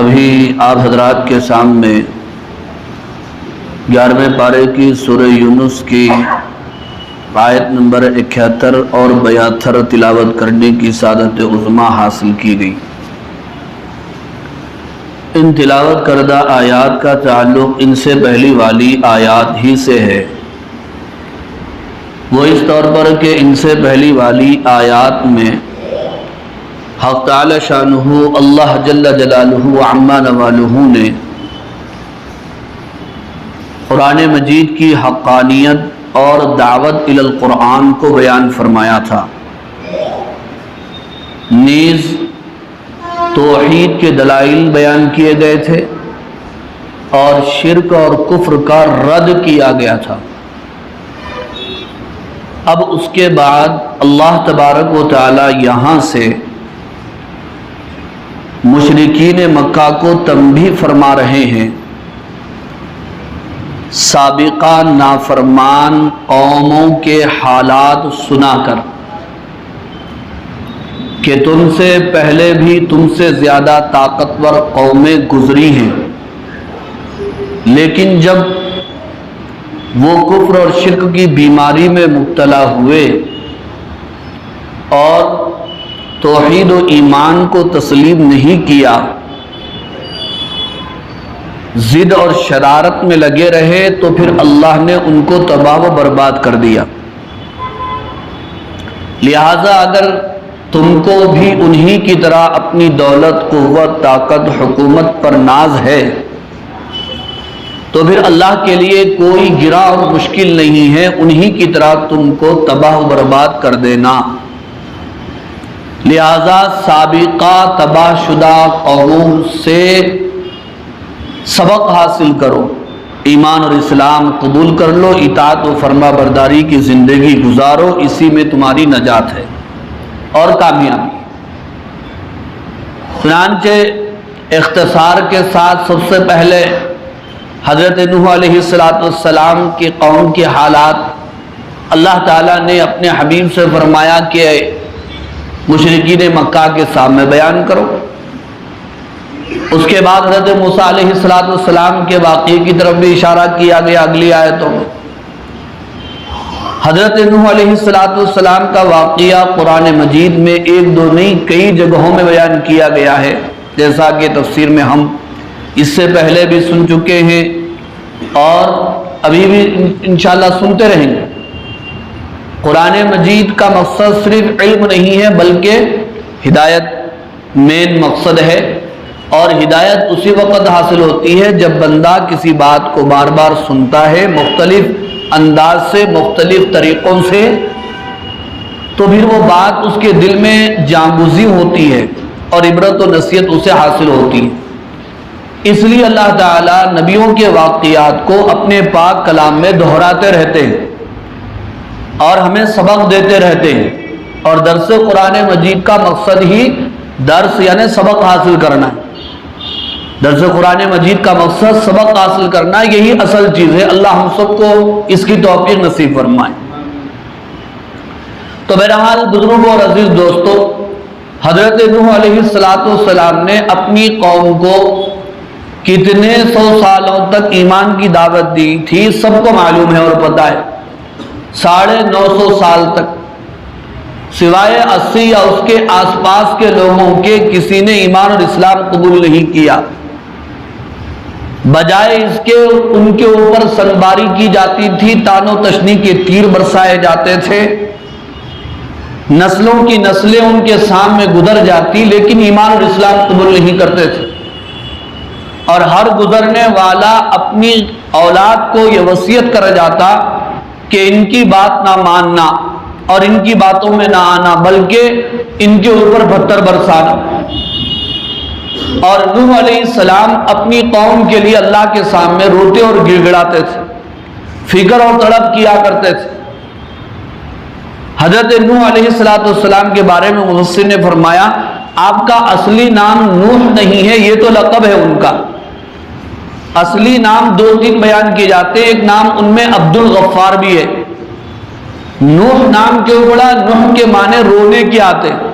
ابھی آپ حضرات کے سامنے 11ویں پارے کی سورہ یونس کی آیت نمبر 71 اور 72 تلاوت کرنے کی سعادت عظمیٰ حاصل کی گئی۔ ان تلاوت کردہ آیات کا تعلق ان سے پہلی والی آیات ہی سے ہے، وہ اس طور پر کہ ان سے پہلی والی آیات میں حق تعالی شانہ اللہ جل جلالہ عما نوالہ نے قرآن مجید کی حقانیت اور دعوت الی القرآن کو بیان فرمایا تھا، نیز توحید کے دلائل بیان کیے گئے تھے اور شرک اور کفر کا رد کیا گیا تھا۔ اب اس کے بعد اللہ تبارک و تعالی یہاں سے مشرکین مکہ کو تنبیہ فرما رہے ہیں، سابقہ نافرمان قوموں کے حالات سنا کر کہ تم سے پہلے بھی تم سے زیادہ طاقتور قومیں گزری ہیں، لیکن جب وہ کفر اور شرک کی بیماری میں مبتلا ہوئے اور توحید و ایمان کو تسلیم نہیں کیا، ضد اور شرارت میں لگے رہے، تو پھر اللہ نے ان کو تباہ و برباد کر دیا۔ لہذا اگر تم کو بھی انہی کی طرح اپنی دولت، قوت، طاقت، حکومت پر ناز ہے تو پھر اللہ کے لیے کوئی گرا اور مشکل نہیں ہے انہی کی طرح تم کو تباہ و برباد کر دینا۔ لہذا سابقہ تباہ شدہ قوموں سے سبق حاصل کرو، ایمان اور اسلام قبول کر لو، اطاعت و فرما برداری کی زندگی گزارو، اسی میں تمہاری نجات ہے اور کامیابی۔ چنانچہ اختصار کے ساتھ سب سے پہلے حضرت نوح علیہ السلام کی قوم کے حالات اللہ تعالیٰ نے اپنے حبیب سے فرمایا کہ مشرکین مکہ کے سامنے بیان کرو۔ اس کے بعد حضرت موسیٰ علیہ السلام کے واقعے کی طرف بھی اشارہ کیا گیا اگلی آیتوں میں۔ حضرت نوح علیہ السلام کا واقعہ قرآن مجید میں ایک دو نہیں کئی جگہوں میں بیان کیا گیا ہے، جیسا کہ تفسیر میں ہم اس سے پہلے بھی سن چکے ہیں اور ابھی بھی انشاءاللہ سنتے رہیں گے۔ قرآن مجید کا مقصد صرف علم نہیں ہے بلکہ ہدایت مین مقصد ہے، اور ہدایت اسی وقت حاصل ہوتی ہے جب بندہ کسی بات کو بار بار سنتا ہے مختلف انداز سے، مختلف طریقوں سے، تو پھر وہ بات اس کے دل میں جاگزی ہوتی ہے اور عبرت و نصیحت اسے حاصل ہوتی ہے۔ اس لیے اللہ تعالیٰ نبیوں کے واقعات کو اپنے پاک کلام میں دہراتے رہتے ہیں اور ہمیں سبق دیتے رہتے ہیں، اور درس قرآن مجید کا مقصد ہی درس یعنی سبق حاصل کرنا ہے۔ درس قرآن مجید کا مقصد سبق حاصل کرنا، یہی اصل چیز ہے۔ اللہ ہم سب کو اس کی توفیق نصیب فرمائے۔ تو بہرحال بزرگوں اور عزیز دوستو، حضرت نوح علیہ السلام نے اپنی قوم کو کتنے سو سالوں تک ایمان کی دعوت دی تھی، سب کو معلوم ہے اور پتہ ہے۔ 950 سال تک سوائے 80 یا اس کے آس پاس کے لوگوں کے کسی نے ایمان اور اسلام قبول نہیں کیا۔ بجائے اس کے ان کے اوپر سنباری کی جاتی تھی، تان و تشنی کے تیر برسائے جاتے تھے، نسلوں کی نسلیں ان کے سامنے گزر جاتی، لیکن ایمان اور اسلام قبول نہیں کرتے تھے۔ اور ہر گزرنے والا اپنی اولاد کو یہ وصیت کر جاتا کہ ان کی بات نہ ماننا اور ان کی باتوں میں نہ آنا، بلکہ ان کے اوپر پتھر برسانا۔ اور نوح علیہ السلام اپنی قوم کے لیے اللہ کے سامنے روتے اور گڑ گڑاتے تھے، فکر اور تڑپ کیا کرتے تھے۔ حضرت نوح علیہ السلام کے بارے میں مفسر نے فرمایا، آپ کا اصلی نام نوح نہیں ہے، یہ تو لقب ہے ان کا۔ اصلی نام 2-3 بیان کیے جاتے ہیں، ایک نام ان میں عبد الغفار بھی ہے۔ نوح نام کیوں پڑا؟ نوح کے معنی رونے کے آتے ہیں،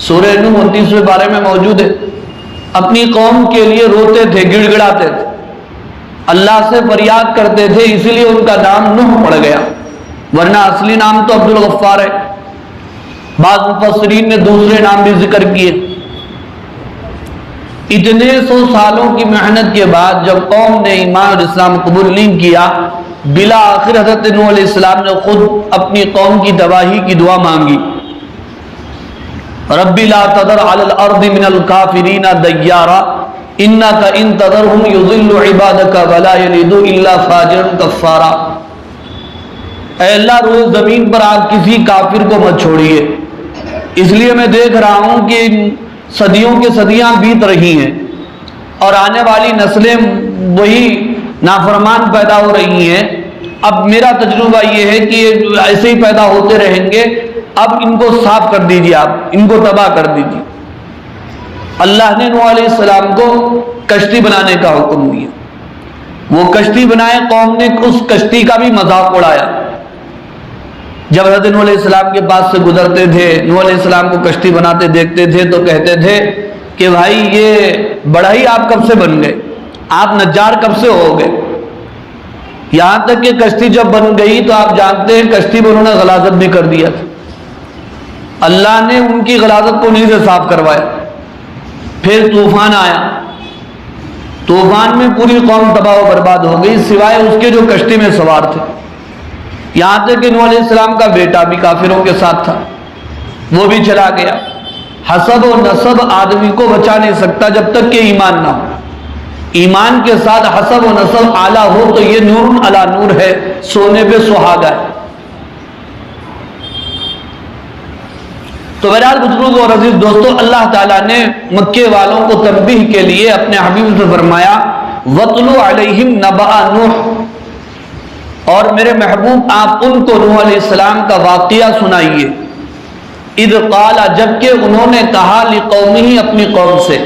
سورہ نوح 29ویں بارے میں موجود ہے۔ اپنی قوم کے لیے روتے تھے، گڑ گڑاتے تھے، اللہ سے فریاد کرتے تھے، اسی لیے ان کا نام نوح پڑ گیا، ورنہ اصلی نام تو عبد الغفار ہے۔ بعض مفسرین نے دوسرے نام بھی ذکر کیے۔ اتنے 100 سالوں کی محنت کے بعد جب قوم نے ایمان اور اسلام قبول نہیں کیا، بلا آخر حضرت نوح علیہ السلام نے خود اپنی قوم کی تباہی کی دعا مانگی، رب لا تذر علی الارض من الکافرین دیارا انک ان تذرهم یضل عبادک ولا یلدوا الا فاجرا کفارا۔ اے اللہ روئے زمین پر آپ کسی کافر کو مت چھوڑیے، اس لیے میں دیکھ رہا ہوں کہ صدیوں کے صدیاں بیت رہی ہیں اور آنے والی نسلیں وہی نافرمان پیدا ہو رہی ہیں۔ اب میرا تجربہ یہ ہے کہ ایسے ہی پیدا ہوتے رہیں گے، اب ان کو صاف کر دیجیے، آپ ان کو تباہ کر دیجیے۔ اللہ نے نوح علیہ السلام کو کشتی بنانے کا حکم دیا، وہ کشتی بنائے، قوم نے اس کشتی کا بھی مذاق اڑایا۔ جب حضرت نوح علیہ السلام کے پاس سے گزرتے تھے، نوح علیہ السلام کو کشتی بناتے دیکھتے تھے تو کہتے تھے کہ بھائی یہ بڑھئی آپ کب سے بن گئے، آپ نجار کب سے ہو گئے؟ یہاں تک کہ کشتی جب بن گئی تو آپ جانتے ہیں کشتی میں انہوں نے غلاظت بھی کر دیا تھا، اللہ نے ان کی غلاظت کو انہیں سے صاف کروایا۔ پھر طوفان آیا، طوفان میں پوری قوم تباہ و برباد ہو گئی سوائے اس کے جو کشتی میں سوار تھے، یہاں تک کہ نوح علیہ السلام کا بیٹا بھی کافروں کے ساتھ تھا، وہ بھی چلا گیا۔ حسب و نسب آدمی کو بچا نہیں سکتا جب تک کہ ایمان نہ ہو، ایمان کے ساتھ حسب و نسب اعلیٰ ہو تو یہ نور علی نور ہے، سونے پہ سہاگا ہے۔ تو بہرحال بزرگ اور عزیز دوستو، اللہ تعالیٰ نے مکے والوں کو تنبیہ کے لیے اپنے حبیب سے فرمایا وَاتْلُ عَلَيْهِمْ نَبَأَ نوح، اور میرے محبوب آپ ان کو نوح علیہ السلام کا واقعہ سنائیے۔ اذ قال، جبکہ انہوں نے کہا لقومہ، اپنی قوم سے،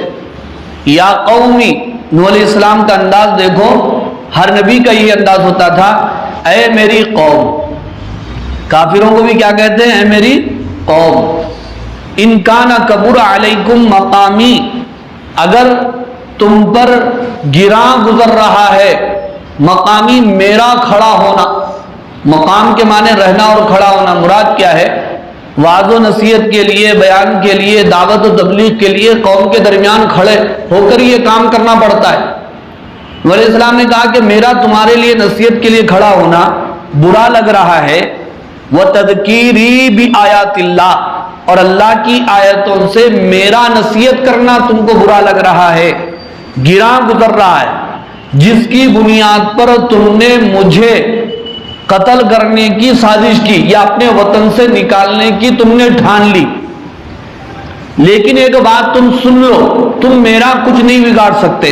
یا قومی، نوح علیہ السلام کا انداز دیکھو، ہر نبی کا یہ انداز ہوتا تھا، اے میری قوم۔ کافروں کو بھی کیا کہتے ہیں؟ اے میری قوم۔ ان کان کبر علیکم مقامی، اگر تم پر گراں گزر رہا ہے، مقامی میرا کھڑا ہونا، مقام کے معنی رہنا اور کھڑا ہونا، مراد کیا ہے؟ وعظ و نصیحت کے لیے، بیان کے لیے، دعوت و تبلیغ کے لیے قوم کے درمیان کھڑے ہو کر یہ کام کرنا پڑتا ہے۔ نوح علیہ السلام نے کہا کہ میرا تمہارے لیے نصیحت کے لیے کھڑا ہونا برا لگ رہا ہے، وَتَذْكِيرِي بِآيَاتِ اللَّهِ، اور اللہ کی آیتوں سے میرا نصیحت کرنا تم کو برا لگ رہا ہے، گراں گزر رہا ہے، جس کی بنیاد پر تم نے مجھے قتل کرنے کی سازش کی یا اپنے وطن سے نکالنے کی تم نے ٹھان لی۔ لیکن ایک بات تم سن لو، تم میرا کچھ نہیں بگاڑ سکتے،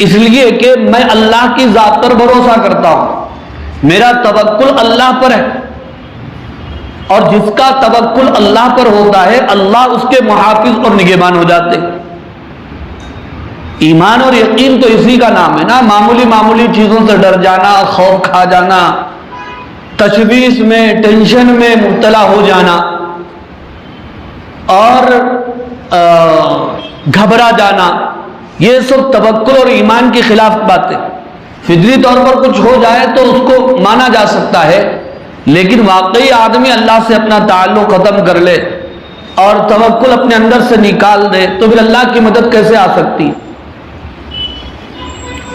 اس لیے کہ میں اللہ کی ذات پر بھروسہ کرتا ہوں، میرا توکل اللہ پر ہے، اور جس کا توکل اللہ پر ہوتا ہے اللہ اس کے محافظ اور نگہبان ہو جاتے ہیں۔ ایمان اور یقین تو اسی کا نام ہے نا، معمولی معمولی چیزوں سے ڈر جانا، خوف کھا جانا، تشویش میں، ٹینشن میں مبتلا ہو جانا اور گھبرا جانا، یہ سب توکل اور ایمان کے خلاف باتیں۔ فطری طور پر کچھ ہو جائے تو اس کو مانا جا سکتا ہے، لیکن واقعی آدمی اللہ سے اپنا تعلق ختم کر لے اور توکل اپنے اندر سے نکال دے تو پھر اللہ کی مدد کیسے آ سکتی ہے؟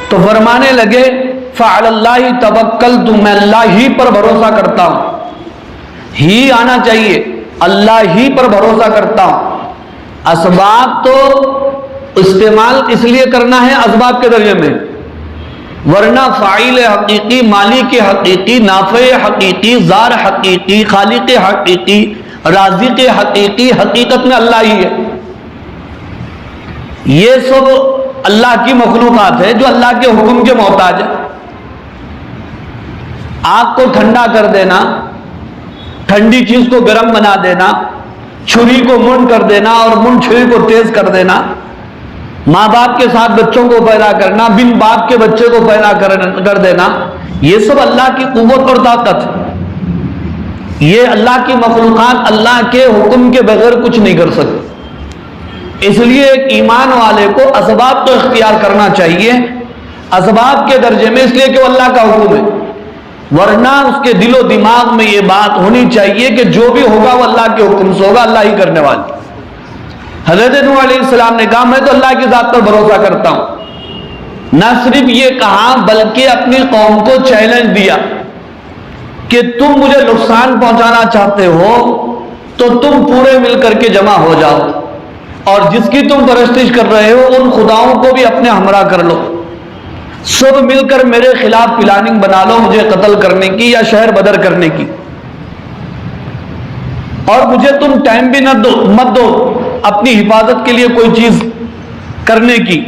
تو فرمانے لگے فعلی اللہ توکلت، میں اللہ ہی پر بھروسہ کرتا ہوں، ہی آنا چاہیے، اللہ ہی پر بھروسہ کرتا ہوں۔ اسباب تو استعمال اس لیے کرنا ہے اسباب کے ذریعے میں، ورنہ فاعل حقیقی، مالک حقیقی، نافع حقیقی، زار حقیقی، خالق حقیقی، رازق حقیقی حقیقت میں اللہ ہی ہے۔ یہ سب اللہ کی مخلوقات ہے جو اللہ کے حکم کے محتاج ہے۔ آگ کو ٹھنڈا کر دینا، ٹھنڈی چیز کو گرم بنا دینا، چھری کو منڈ کر دینا اور منڈ چھری کو تیز کر دینا، ماں باپ کے ساتھ بچوں کو پیدا کرنا، بن باپ کے بچے کو پیدا کر دینا، یہ سب اللہ کی قوت اور طاقت ہے۔ یہ اللہ کی مخلوقات اللہ کے حکم کے بغیر کچھ نہیں کر سکتے۔ اس لیے ایک ایمان والے کو اسباب تو اختیار کرنا چاہیے، اسباب کے درجے میں، اس لیے کہ وہ اللہ کا حکم ہے، ورنہ اس کے دل و دماغ میں یہ بات ہونی چاہیے کہ جو بھی ہوگا وہ اللہ کے حکم سے ہوگا، اللہ ہی کرنے والا۔ حضرت نوح علیہ السلام نے کہا میں تو اللہ کی ذات پر بھروسہ کرتا ہوں۔ نہ صرف یہ کہا بلکہ اپنی قوم کو چیلنج دیا کہ تم مجھے نقصان پہنچانا چاہتے ہو تو تم پورے مل کر کے جمع ہو جاؤ، اور جس کی تم پرستش کر رہے ہو ان خداؤں کو بھی اپنے ہمراہ کر لو، سب مل کر میرے خلاف پلاننگ بنا لو مجھے قتل کرنے کی یا شہر بدر کرنے کی، اور مجھے تم ٹائم بھی مت دو اپنی حفاظت کے لیے کوئی چیز کرنے کی،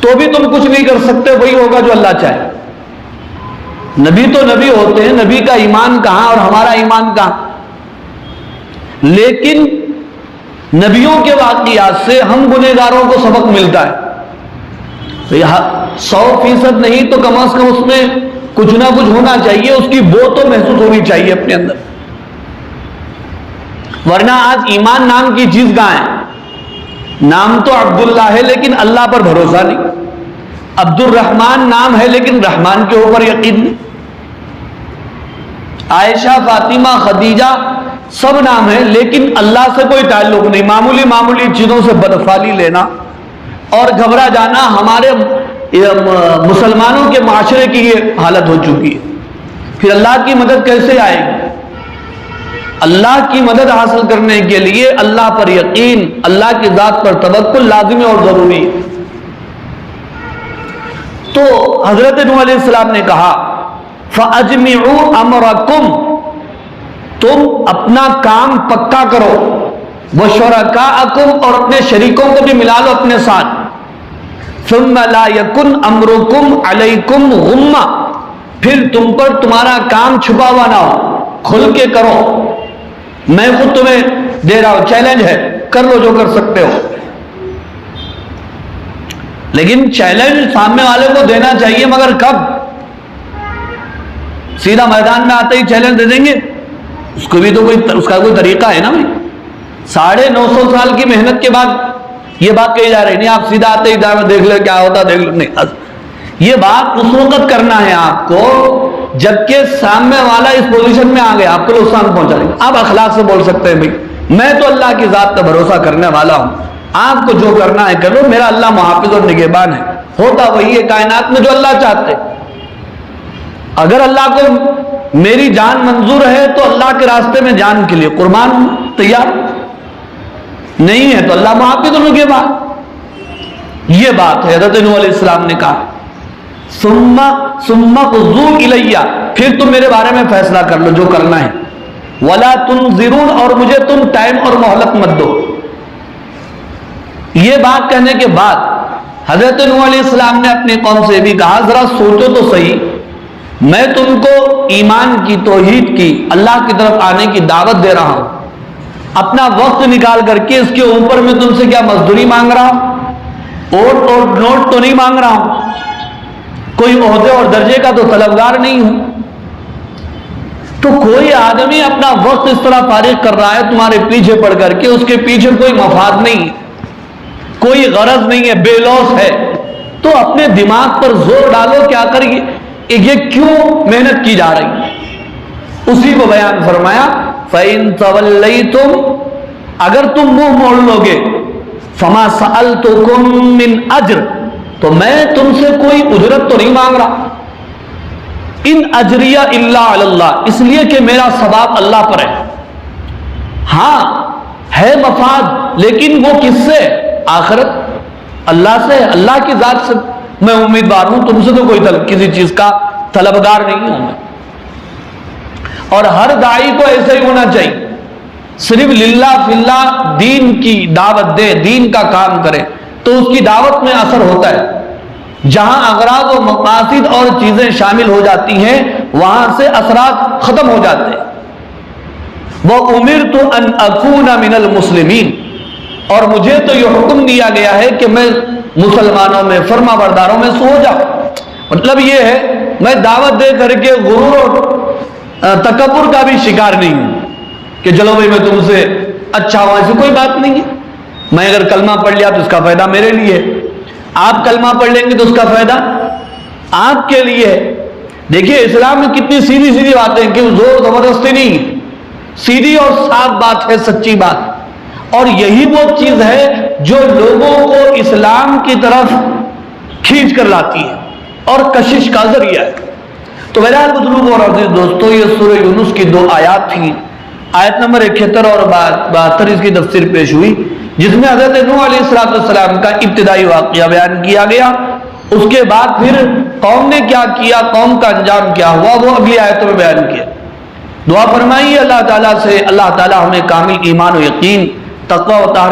تو بھی تم کچھ نہیں کر سکتے، وہی ہوگا جو اللہ چاہے۔ نبی تو نبی ہوتے ہیں، نبی کا ایمان کہاں اور ہمارا ایمان کہاں؟ لیکن نبیوں کے واقعات سے ہم گنہگاروں کو سبق ملتا ہے، 100% نہیں تو کم از کم اس میں کچھ نہ کچھ ہونا چاہیے، اس کی بو تو محسوس ہونی چاہیے اپنے اندر، ورنہ آج ایمان نام کی چیز کہاں ہے؟ نام تو عبداللہ ہے لیکن اللہ پر بھروسہ نہیں، عبد الرحمن نام ہے لیکن رحمان کے اوپر یقین نہیں، عائشہ، فاطمہ، خدیجہ سب نام ہے لیکن اللہ سے کوئی تعلق نہیں، معمولی چیزوں سے بدفعلی لینا اور گھبرا جانا ہمارے مسلمانوں کے معاشرے کی یہ حالت ہو چکی ہے۔ پھر اللہ کی مدد کیسے آئے گی؟ اللہ کی مدد حاصل کرنے کے لیے اللہ پر یقین، اللہ کی ذات پر توکل لازمی اور ضروری ہے۔ تو حضرت نوح علیہ السلام نے کہا فَأَجْمِعُوا أَمْرَكُمْ، تم اپنا کام پکا کرو، وَشُرَكَاءَكُمْ، اور اپنے شریکوں کو بھی ملا لو اپنے ساتھ، ثُمَّ لَا يَكُنْ أَمْرُكُمْ عَلَيْكُمْ غُمَّةً، پھر تم پر تمہارا کام چھپا ہوا نہ ہو، کھل کے کرو، میں خود تمہیں دے رہا ہوں، چیلنج ہے، کر لو جو کر سکتے ہو۔ لیکن چیلنج سامنے والے کو دینا چاہیے، مگر کب؟ سیدھا میدان میں آتے ہی چیلنج دے دیں گے؟ اس کو بھی تو اس کا کوئی طریقہ ہے نا بھائی۔ 950 سال کی محنت کے بعد یہ بات کہی جا رہی نہیں آپ سیدھا آتے ہی دیکھ لیں کیا ہوتا دیکھ لیں، نہیں، یہ بات اس وقت کرنا ہے آپ کو جبکہ سامنے والا اس پوزیشن میں آ گیا آپ کو نقصان پہنچا دیں گے۔ آپ اخلاق سے بول سکتے ہیں بھائی میں تو اللہ کی ذات کا بھروسہ کرنے والا ہوں، آپ کو جو کرنا ہے کرو، میرا اللہ محافظ اور نگہبان ہے، ہوتا وہی ہے کائنات میں جو اللہ چاہتے۔ اگر اللہ کو میری جان منظور ہے تو اللہ کے راستے میں جان کے لیے قربان تیار، نہیں ہے تو اللہ محافظ اور نگہبان۔ یہ بات ہے حضرت نوح علیہ السلام نے کہا ثم قضوا الیہ، پھر تم میرے بارے میں فیصلہ کر لو جو کرنا ہے، ولا تنظرون، اور مجھے تم ٹائم اور مہلت مت دو۔ یہ بات کہنے کے بعد حضرت نوح علیہ السلام نے اپنی قوم سے بھی کہا ذرا سوچو تو صحیح، میں تم کو ایمان کی، توحید کی، اللہ کی طرف آنے کی دعوت دے رہا ہوں، اپنا وقت نکال کر کے اس کے اوپر میں تم سے کیا مزدوری مانگ رہا ہوں؟ اوٹ اور نوٹ تو نہیں مانگ رہا ہوں، کوئی عہدے اور درجے کا تو طلبگار نہیں ہوں۔ تو کوئی آدمی اپنا وقت اس طرح فارغ کر رہا ہے تمہارے پیچھے پڑ کر کے، اس کے پیچھے کوئی مفاد نہیں ہے، کوئی غرض نہیں ہے، بے لوث ہے، تو اپنے دماغ پر زور ڈالو کیا کریے یہ کیوں محنت کی جا رہی ہے؟ اسی کو بیان فرمایا فَإِن تَوَلَّيْتُمْ، اگر تم منہ موڑ لو گے، فَمَا سَأَلْتُكُم مِّنْ أَجْرٍ، تو میں تم سے کوئی اجرت تو نہیں مانگ رہا، ان اجریہ الا علی اللہ، اس لیے کہ میرا ثواب اللہ پر ہے۔ ہاں ہے مفاد لیکن وہ کس سے؟ آخرت، اللہ سے، اللہ کی ذات سے میں امیدوار ہوں، تم سے تو کوئی کسی چیز کا طلبگار نہیں ہوں میں۔ اور ہر داعی کو ایسا ہی ہونا چاہیے، صرف للہ فی اللہ دین کی دعوت دے، دین کا کام کرے تو اس کی دعوت میں اثر ہوتا ہے۔ جہاں اغراض و مقاصد اور چیزیں شامل ہو جاتی ہیں وہاں سے اثرات ختم ہو جاتے ہیں۔ وَأُمِرْتُ أَنْ أَكُونَ مِنَ الْمُسْلِمِينَ، اور مجھے تو یہ حکم دیا گیا ہے کہ میں مسلمانوں میں، فرما برداروں میں سے ہو جاؤں۔ مطلب یہ ہے میں دعوت دے کر کے غرور اور تکبر کا بھی شکار نہیں ہوں کہ چلو بھائی میں تم سے اچھا ہوں، ایسی کوئی بات نہیں ہے۔ میں اگر کلمہ پڑھ لیا تو اس کا فائدہ میرے لیے، آپ کلمہ پڑھ لیں گے تو اس کا فائدہ آپ کے لیے۔ دیکھیے اسلام میں کتنی سیدھی سیدھی باتیں کہ زور زبردستی نہیں، سیدھی اور صاف بات ہے، سچی بات، اور یہی وہ چیز ہے جو لوگوں کو اسلام کی طرف کھینچ کر لاتی ہے اور کشش کا ذریعہ ہے۔ تو بہرحال بزرگوں اور عزیز دوستو، یہ سورہ یونس کی 2 آیات تھیں، آیت نمبر 71 اور 72 اس کی تفسیر پیش ہوئی، جس میں حضرت نوح علیہ السلام کا ابتدائی واقعہ بیان کیا گیا۔ اس کے بعد پھر قوم نے کیا کیا، قوم کا انجام کیا ہوا، وہ اگلی آیتوں میں بیان کیا۔ دعا فرمائیے اللہ تعالیٰ سے، اللہ تعالیٰ ہمیں کامل ایمان و یقین، تقوی و طہارت